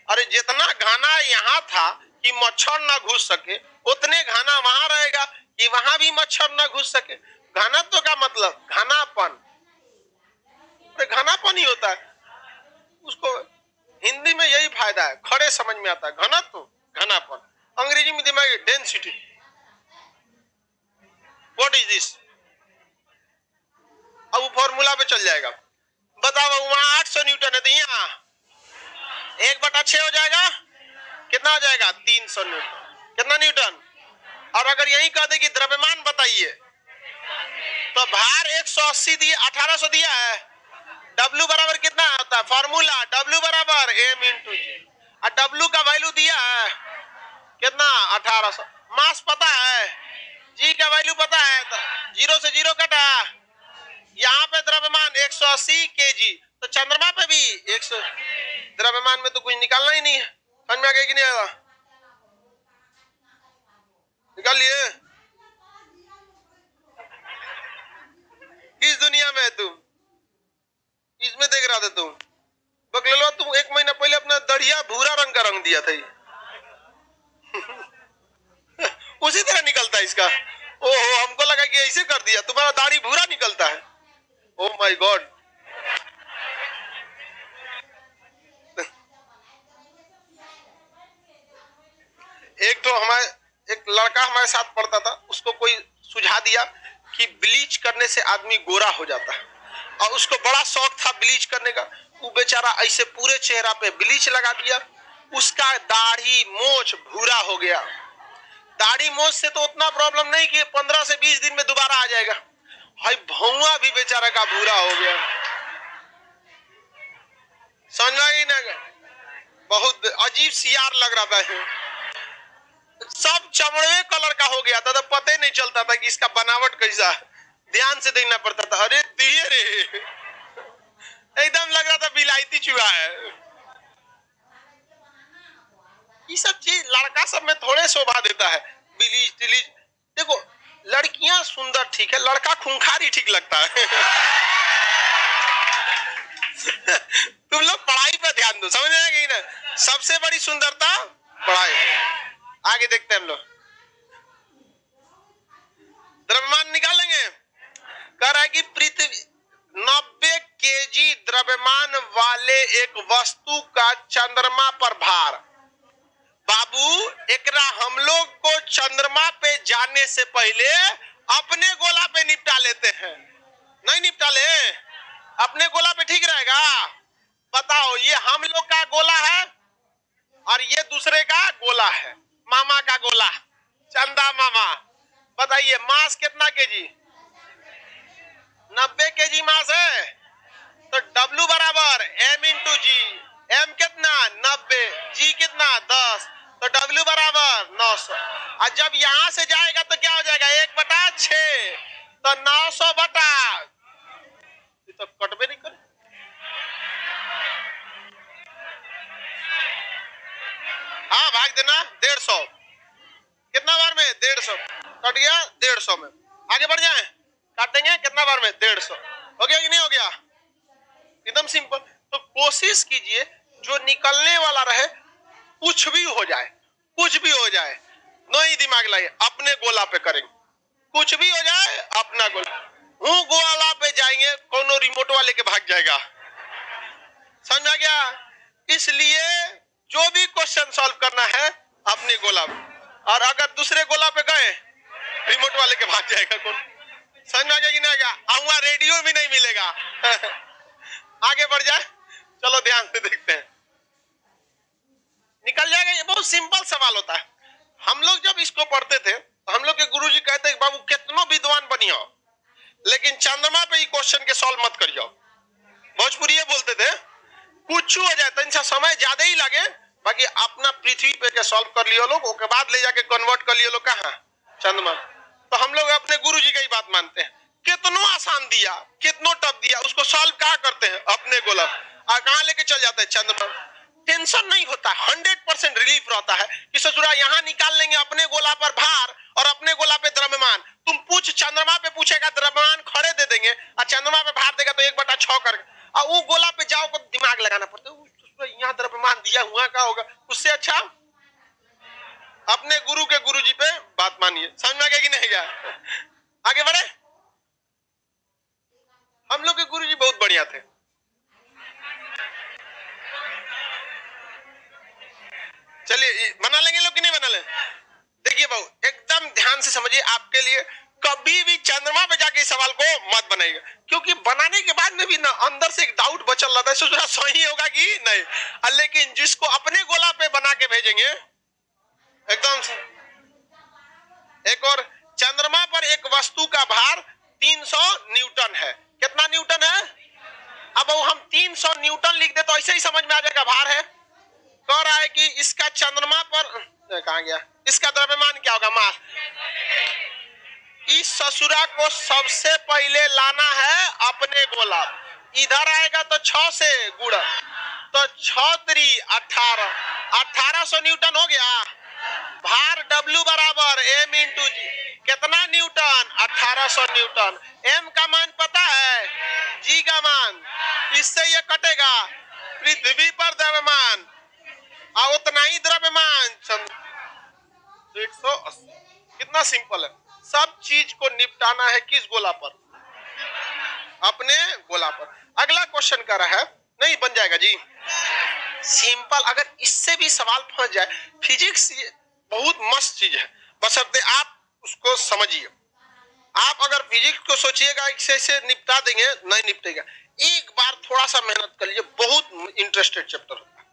[SPEAKER 1] अरे जितना घना यहाँ था कि मच्छर ना घुस सके, उतने घना वहां रहेगा कि वहां भी मच्छर ना घुस सके। घनत्व का मतलब घनापन। घनापन ही होता है, उसको हिंदी में यही फायदा है, खड़े समझ में आता है। घनत्व, घनापन। अंग्रेजी में दिमाग डेंसिटी। What is this? अब वो फॉर्मूला पे चल जाएगा। बताओ, वहां 800 न्यूटन है, तो यहाँ 1/6 हो जाएगा, कितना हो जाएगा? 300 न्यूटन। कितना न्यूटन? और अगर यही कह दे कि द्रव्यमान बताइए, तो भार 180 दिया, 1800 दिया है। W बराबर कितना होता है? फॉर्मूला W बराबर m इंटू जी, और W का वैल्यू दिया है कितना? 1800। मास पता है, G का वैल्यू पता है, तो 0 से 0 कटा। यहाँ पे द्रव्यमान 180 kg, तो चंद्रमा पे भी 100। द्रव्यमान में तो कुछ निकालना ही नहीं है। समझ में आ गया कि नहीं आया? निकाल लिए? किस दुनिया में है तुम? इसमें देख रहा था तुम? बकलेलवा, तुम 1 महीना पहले अपना दढ़िया भूरा रंग का रंग दिया था। उसी तरह निकलता है इसका। ओहो, हमको लगा कि ऐसे कर दिया, तुम्हारा दाढ़ी भूरा निकलता है। Oh my God. एक तो एक लड़का हमारे साथ पढ़ता था, उसको कोई सुझा दिया कि ब्लीच करने से आदमी गोरा हो जाता है, और उसको बड़ा शौक था ब्लीच करने का। वो बेचारा ऐसे पूरे चेहरा पे ब्लीच लगा दिया, उसका दाढ़ी मोछ भूरा हो गया। दाढ़ी मोछ से तो उतना प्रॉब्लम नहीं कि 15 से 20 दिन में दोबारा आ जाएगा, भाई भौंवा भी बेचारा का भूरा हो गया। समझा ही ना? बहुत अजीब सियार लग रहा था, सब चमड़े कलर का हो गया था, तो पता नहीं चलता था कि इसका बनावट कैसा है, ध्यान से देखना पड़ता था। अरे दिए रे, एकदम लग रहा था बिलायती चूहा है। ये सब चीज लड़का सब में थोड़े शोभा देता है, ब्लीच टिलीच। देखो, लड़कियां सुंदर ठीक है, लड़का खूंखार ही ठीक लगता है। तुम लोग पढ़ाई पर ध्यान दो, समझ में गई ना? सबसे बड़ी सुंदरता पढ़ाई। आगे देखते हैं हम लोग। द्रव्यमान निकालेंगे। कह रहा है कि पृथ्वी 90 केजी द्रव्यमान वाले एक वस्तु का चंद्रमा पर भार। बाबू, एकरा हम लोग को चंद्रमा पे जाने से पहले अपने गोला पे निपटा लेते हैं। नहीं निपटा ले? अपने गोला पे ठीक रहेगा? बताओ, ये हम लोग का गोला है और ये दूसरे का गोला है, मामा का गोला, चंदा मामा। बताइए मास कितना केजी? 90 केजी मास है, तो W बराबर m इंटू जी। m कितना? 90, G कितना? 10, तो W बराबर 900। और जब यहां से जाएगा तो क्या हो जाएगा? 1/6, तो 900 बटा, तो कटबे नहीं करे। हाँ भाग देना, 150। कितना बार में? 150। कट गया 150 में। आगे बढ़ जाए, काट देंगे कितना बार में? 150। हो गया कि नहीं हो गया? एकदम सिंपल। तो कोशिश कीजिए जो निकलने वाला रहे कुछ भी हो जाए, कुछ भी हो जाए, नहीं दिमाग लाइए, अपने गोला पे करेंगे। कुछ भी हो जाए अपना गोला। हूँ गोला पे जाएंगे, कोनो रिमोट वाले के भाग जाएगा। समझा गया? इसलिए जो भी क्वेश्चन सॉल्व करना है अपने गोला पे, और अगर दूसरे गोला पे गए रिमोट वाले के भाग जाएगा कौन? समझ में आ गया कि नहीं आ गया? वहां रेडियो भी नहीं मिलेगा। आगे बढ़ जाए, चलो ध्यान से देखते हैं, निकल जाएगा। ये बहुत सिंपल सवाल होता है। हम लोग जब इसको पढ़ते थे तो हम लोग के गुरुजी कहते हैं बाबू कितनो विद्वान बनियो लेकिन चंद्रमा पे ये क्वेश्चन के सॉल्व मत करियो। भोजपुरी ये बोलते थे कुछ हो जाए तो इनसे समय ज्यादा ही लगे, बाकी अपना पृथ्वी पे के सॉल्व कर लियो लोग, उसके बाद ले जाके कन्वर्ट कर लियो लोग कहाँ, चंद्रमा। तो हम लोग अपने गुरुजी की बात मानते हैं, कितनो आसान दिया कितनो टफ दिया उसको सॉल्व कहाँ करते हैं, अपने गोला और कहाँ लेके चल जाते हैं, चंद्रमा। टेंशन नहीं होता, 100% रिलीफ रहता है कि ससुरा यहाँ निकाल लेंगे अपने गोला पर भार और अपने गोला पे द्रव्यमान। तुम पूछ चंद्रमा पे पूछेगा द्रव्यमान खड़े दे देंगे और चंद्रमा पे भार देगा तो 1/6 कर, और वो गोला पे जाओ को दिमाग लगाना पड़ता है, यहाँ द्रव्यमान दिया हुआ का होगा। उससे अच्छा अपने गुरु के गुरुजी पे बात मानिए। समझ में आ गया कि नहीं गया? आगे बढ़े। हम लोग के गुरुजी बहुत बढ़िया थे। चलिए बना लेंगे लोग कि नहीं बना ले? देखिए बाबू एकदम ध्यान से समझिए, आपके लिए कभी भी चंद्रमा पे जाके इस सवाल को मत बनाइएगा, क्योंकि बनाने के बाद में भी ना अंदर से एक डाउट बचल रहता है सोच रहा सही होगा कि नहीं। लेकिन जिसको अपने गोला पे बना के भेजेंगे एकदम से। एक और, चंद्रमा पर एक वस्तु का भार 300 न्यूटन है। कितना न्यूटन है? अब हम 300 न्यूटन लिख दे तो ऐसे ही समझ में आ जाएगा भार है। कह रहा है कि इसका चंद्रमा पर कहां गया, इसका द्रव्यमान क्या होगा, मास। इस ससुरा को सबसे पहले लाना है अपने गोला, इधर आएगा तो 6 से गुणा तो 6 3 18, 1800 न्यूटन हो गया। भार W बराबर m इंटू जी, कितना न्यूटन, 1800 न्यूटन। m का मान पता है, g का मान, इससे ये कटेगा। पृथ्वी पर द्रव्यमान और उतना ही द्रव्यमान 180। कितना सिंपल है। सब चीज को निपटाना है किस गोला पर, अपने गोला पर। अगला क्वेश्चन कर रहा है, नहीं बन जाएगा जी, सिंपल। अगर इससे भी सवाल फंस जाए, फिजिक्स बहुत मस्त चीज है, बशर्ते आप उसको समझिए। आप अगर फिजिक्स को सोचिएगा इसे निपटा देंगे, नहीं निपटेगा। एक बार थोड़ा सा मेहनत कर लीजिए, बहुत इंटरेस्टेड चैप्टर होता है।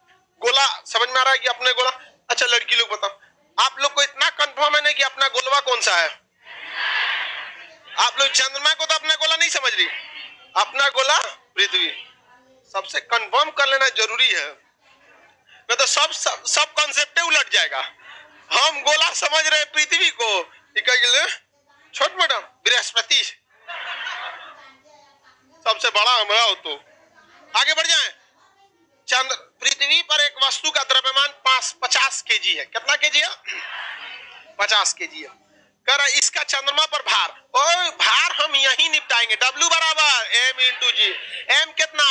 [SPEAKER 1] गोला समझ में आ रहा है कि अपने गोला। अच्छा लड़की लोग बताओ, आप लोग को इतना कंफर्म है ना कि अपना गोलवा कौन सा है? आप लोग चंद्रमा को तो अपना गोला नहीं समझ रही, अपना गोला पृथ्वी। सबसे कंफर्म कर लेना जरूरी है, नहीं तो सब कॉन्सेप्ट उलट जाएगा। हम गोला समझ रहे पृथ्वी को, छोट मोटा बृहस्पति सबसे बड़ा हमारा हो। तो आगे बढ़ जाए। चंद्र पृथ्वी पर एक वस्तु का द्रव्यमान 50 केजी है। कितना केजी है? 50 केजी है। कह रहा इसका चंद्रमा पर भार, और भार हम यही निपटाएंगे। W बराबर m इंटू जी। m कितना,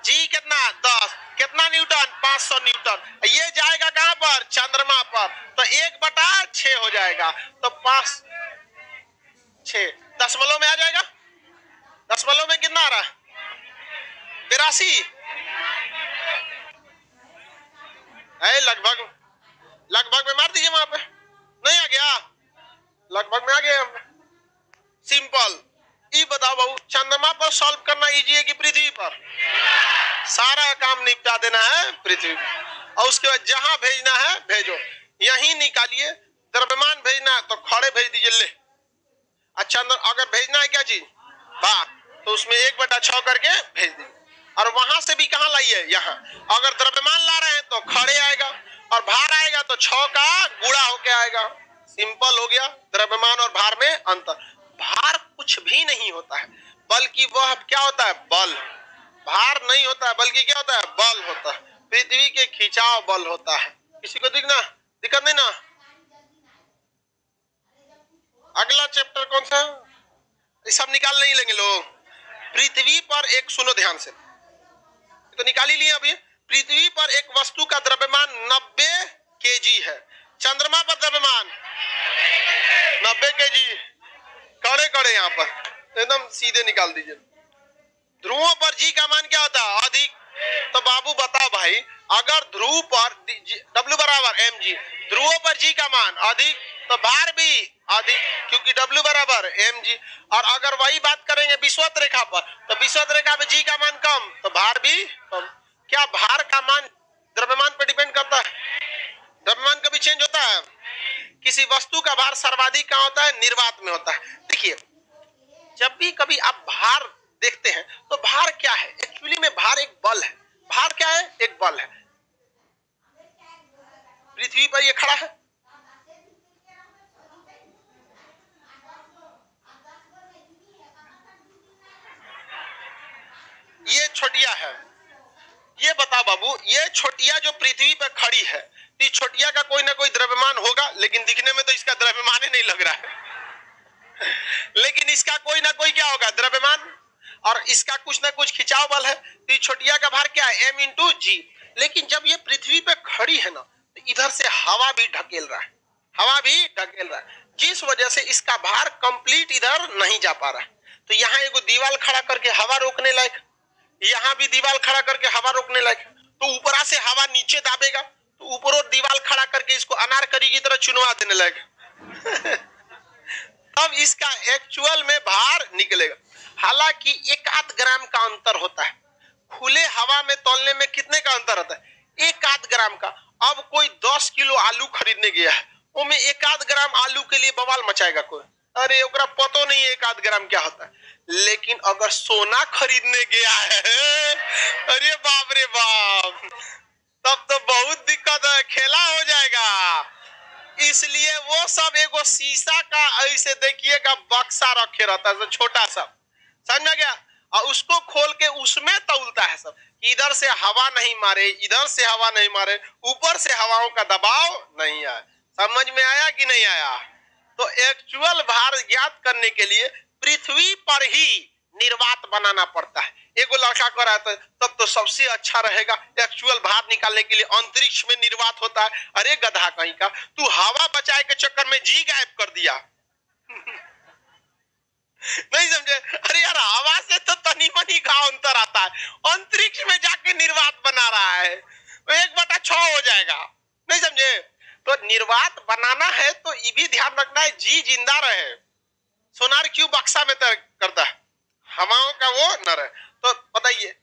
[SPEAKER 1] g कितना 10, कितना न्यूटन 500 न्यूटन। ये जाएगा कहां पर, चंद्रमा पर, तो 1/6 हो जाएगा। तो 5 6 दशमलव में आ जाएगा। दशमलव में कितना आ रहा है, 82 है। लगभग में मार दीजिए, वहां पे नहीं आ गया, लगभग में आ गया। सिंपल। ये बताओ बाबू, चंद्रमा पर सॉल्व करना इजी है कि पृथ्वी पर? सारा काम निपटा देना है पृथ्वी, और उसके बाद जहां भेजना है भेजो, यहीं निकालिए। द्रव्यमान भेजना है तो खड़े भेज दीजिए, ले। अच्छा अगर भेजना है क्या चीज, भार, तो उसमें 1/6 करके भेज दीजिए। और वहां से भी कहां लाइए, यहाँ। अगर द्रव्यमान ला रहे हैं तो खड़े आएगा, और भार आएगा तो 6 का गुणा होके आएगा। सिंपल हो गया। द्रव्यमान और भार में अंतर। भार कुछ भी नहीं होता है, बल्कि वह क्या होता है, बल। भार नहीं होता है, बल्कि क्या होता है, बल होता है। पृथ्वी के खिंचाव बल होता है। किसी को दिक्कत नहीं ना? अगला चैप्टर कौन सा, सब निकाल नहीं लेंगे लोग। पृथ्वी पर एक, सुनो ध्यान से, तो निकाल ही लिए अभी। पृथ्वी पर एक वस्तु का द्रव्यमान 90 केजी है। चंद्रमा पर द्रव्यमान 90 केजी। कड़े यहाँ पर एकदम सीधे निकाल दीजिए। ध्रुवों पर जी का मान क्या होता है, अधिक। तो बाबू बताओ भाई, अगर ध्रुव पर W बराबर mg, ध्रुवों पर जी का मान अधिक, तो भार भी अधिक, क्योंकि W बराबर mg। और अगर वही बात करेंगे विषुवत रेखा पर, तो विषुवत रेखा पे g का मान कम तो भार भी कम। क्या भार का मान द्रव्यमान पर डिपेंड करता है? द्रव्यमान कभी चेंज होता है? किसी वस्तु का भार सर्वाधिक कहाँ होता है? निर्वात में होता है। देखिए, जब भी कभी आप भार देखते हैं तो भार क्या है? एक्चुअली में भार एक बल है। भार क्या है? एक बल है। पृथ्वी पर ये खड़ा है, ये छोटिया है। ये बता बाबू, ये छोटिया जो पृथ्वी पर खड़ी है, तो छोटिया का कोई ना कोई द्रव्यमान होगा, लेकिन दिखने में तो इसका द्रव्यमान ही नहीं लग रहा है। लेकिन इसका कोई ना कोई क्या होगा? द्रव्यमान, और इसका कुछ ना कुछ खिंचाव बल है। तो छोटिया का भार क्या है? m इंटू जी। लेकिन जब ये पृथ्वी पे खड़ी है ना, तो इधर से हवा भी ढकेल रहा है, हवा भी ढकेल रहा है, जिस वजह से इसका भार कंप्लीट इधर नहीं जा पा रहा है। तो यहाँ एगो दीवार खड़ा करके हवा रोकने लायक, यहाँ भी दीवार खड़ा करके हवा रोकने लायक, तो ऊपरा से हवा नीचे दाबेगा, तो ऊपर और दीवार खड़ा करके इसको अनारकली की तरह चुनवा देने लायक। अब इसका एक्चुअल में भार निकलेगा। हालांकि 1 ग्राम का अंतर होता है, खुले हवा में तौलने में कितने का अंतर होता है? 1 ग्राम का। अब कोई 10 किलो आलू खरीदने गया है, वो में 1 ग्राम आलू के लिए बवाल मचाएगा कोई? अरे ओकरा पतो नहीं 1 ग्राम क्या होता है। लेकिन अगर सोना खरीदने गया है, अरे बाप रे बाप, तब तो बहुत दिक्कत है, खेला हो जाएगा। इसलिए वो सब एगो शीशा का ऐसे देखिएगा बक्सा रखे रहता है, छोटा सा, समझ गया? और उसको खोल के उसमें तौलता है सब, इधर से हवा नहीं मारे, इधर से हवा नहीं मारे, ऊपर से हवाओं का दबाव नहीं आए। समझ में आया कि नहीं आया? तो एक्चुअल भार ज्ञात करने के लिए पृथ्वी पर ही निर्वात बनाना पड़ता है। एगो लड़का कर रहा था, तब तो सबसे अच्छा रहेगा एक्चुअल भार निकालने के लिए अंतरिक्ष में निर्वात होता है। अरे गधा कहीं का, तू हवा बचाए के चक्कर में जी गायब कर दिया। नहीं समझे? अरे यार, हवा से तो तनी मनी का अंतर आता है, अंतरिक्ष में जाके निर्वात बना रहा है, तो 1/6 हो जाएगा। नहीं समझे? तो निर्वात बनाना है तो ये भी ध्यान रखना है जी जिंदा रहे। सोनार क्यों बक्सा में करता है, हवाओं का वो न रहे। तो बताइए,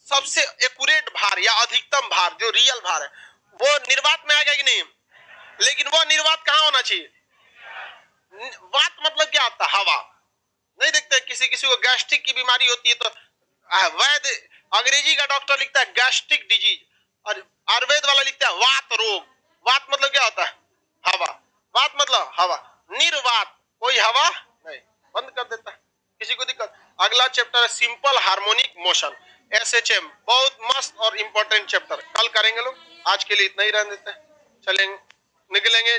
[SPEAKER 1] सबसे एक्यूरेट भार या अधिकतम भार जो रियल भार है वो निर्वात में आएगा कि नहीं? लेकिन वो निर्वात कहाँ होना चाहिए? वात मतलब क्या होता है? हवा। नहीं देखते किसी किसी को गैस्ट्रिक की बीमारी होती है तो वैद्य अंग्रेजी का डॉक्टर लिखता है गैस्ट्रिक डिजीज, और आयुर्वेद वाला लिखता है वात रोग। वात मतलब क्या होता है? हवा। वात मतलब हवा। निर्वात कोई हवा नहीं, बंद कर देता है, किसी को दिक्कत। अगला चैप्टर है सिंपल हार्मोनिक मोशन, SHM, बहुत मस्त और इंपॉर्टेंट चैप्टर, कल करेंगे लोग। आज के लिए इतना ही रहने देते हैं, चलेंगे, निकलेंगे।